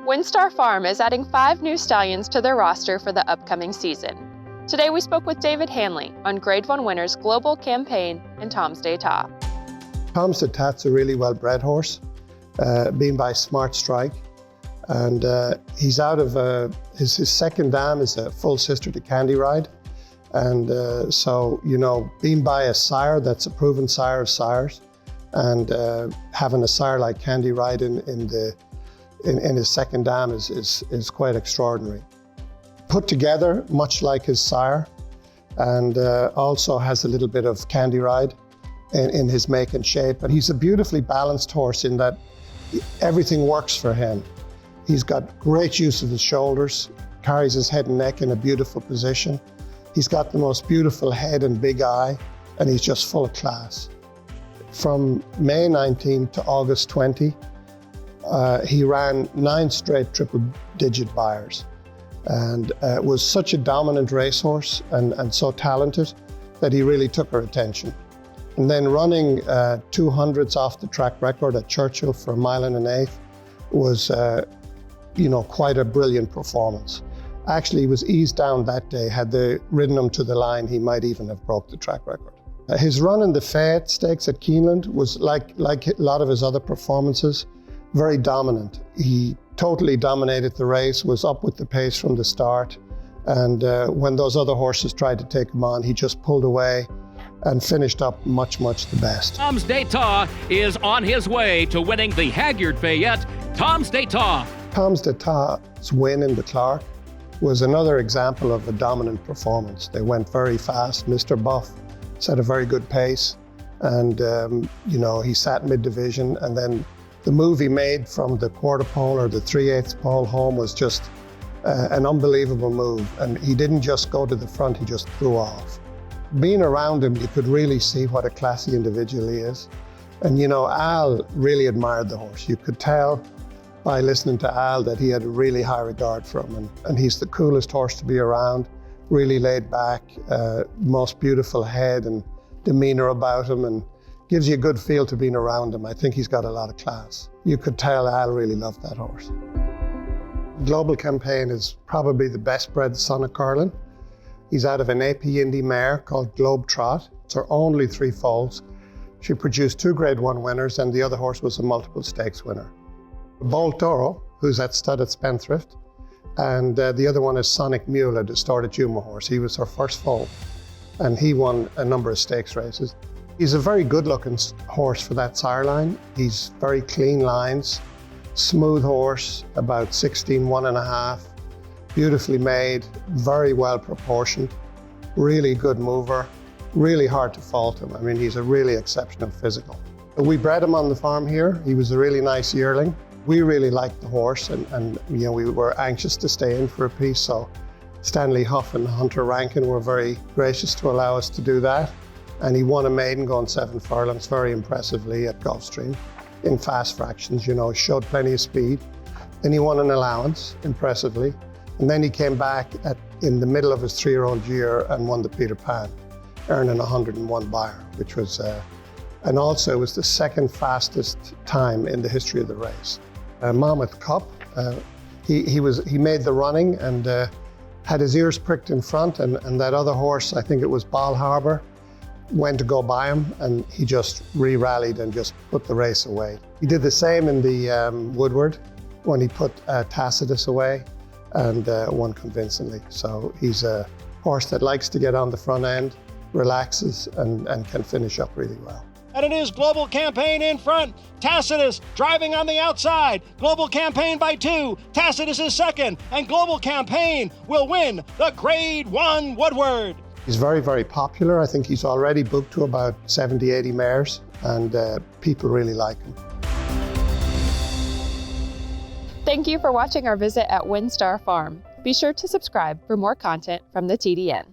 WinStar Farm is adding 5 new stallions to their roster for the upcoming season. Today we spoke with David Hanley on Grade 1 Winners Global Campaign and Tom's d'Etat. Tom's d'Etat's a really well-bred horse, being by Smart Strike. And he's out of, his second dam is a full sister to Candy Ride. And so, you know, being by a sire that's a proven sire of sires, and having a sire like Candy Ride in his second dam is quite extraordinary. Put together, much like his sire, and also has a little bit of Candy Ride in his make and shape. But he's a beautifully balanced horse in that everything works for him. He's got great use of his shoulders, carries his head and neck in a beautiful position. He's got the most beautiful head and big eye, and he's just full of class. From May 19 to August 20, he ran 9 straight triple-digit buyers, and was such a dominant racehorse and so talented that he really took our attention. And then running 200s off the track record at Churchill for 1.1 1/8 was, you know, quite a brilliant performance. Actually, he was eased down that day. Had they ridden him to the line, he might even have broke the track record. His run in the Fayette Stakes at Keeneland was like a lot of his other performances, very dominant. He totally dominated the race, was up with the pace from the start. And when those other horses tried to take him on, he just pulled away and finished up much the best. Tom's d'Etat is on his way to winning the Hagyard Fayette. Tom's d'Etat. Tom's d'Etat's win in the Clark was another example of a dominant performance. They went very fast. Mr. Buff set a very good pace, and you know, he sat mid-division, and then the move he made from the quarter pole or the 3/8 pole home was just an unbelievable move. And he didn't just go to the front, he just threw off. Being around him, you could really see what a classy individual he is. And you know, Al really admired the horse. You could tell by listening to Al that he had a really high regard for him. And he's the coolest horse to be around, really laid back, most beautiful head and demeanor about him, and gives you a good feel to being around him. I think he's got a lot of class. You could tell Al really loved that horse. Global Campaign is probably the best bred son of Curlin. He's out of an AP Indy mare called Globe Trot. It's her only 3 foals. She produced 2 Grade 1 winners, and the other horse was a multiple stakes winner. Bolt Doro, who's at stud at Spendthrift, and the other one is Sonic Mule, a distorted Juma horse. He was her first foal, and he won a number of stakes races. He's a very good-looking horse for that sire line. He's very clean lines, smooth horse, about 16, 1.5, beautifully made, very well proportioned, really good mover, really hard to fault him. I mean, he's a really exceptional physical. We bred him on the farm here. He was a really nice yearling. We really liked the horse, and you know, we were anxious to stay in for a piece, so Stanley Huff and Hunter Rankin were very gracious to allow us to do that. And he won a maiden going 7 furlongs very impressively at Gulfstream in fast fractions, you know, showed plenty of speed. Then he won an allowance impressively. And then he came back in the middle of his 3-year-old year and won the Peter Pan, earning 101 buyer, which was, and also it was the 2nd fastest time in the history of the race. Monmouth Cup, he made the running and had his ears pricked in front, and that other horse, I think it was Ball Harbour, went to go by him, and he just re-rallied and just put the race away. He did the same in the Woodward when he put Tacitus away and won convincingly. So he's a horse that likes to get on the front end, relaxes, and can finish up really well. And it is Global Campaign in front. Tacitus driving on the outside. Global Campaign by 2. Tacitus is second. And Global Campaign will win the Grade 1 Woodward. He's very popular. I think he's already booked to about 70, 80 mares, and people really like him. Thank you for watching our visit at WinStar Farm. Be sure to subscribe for more content from the TDN.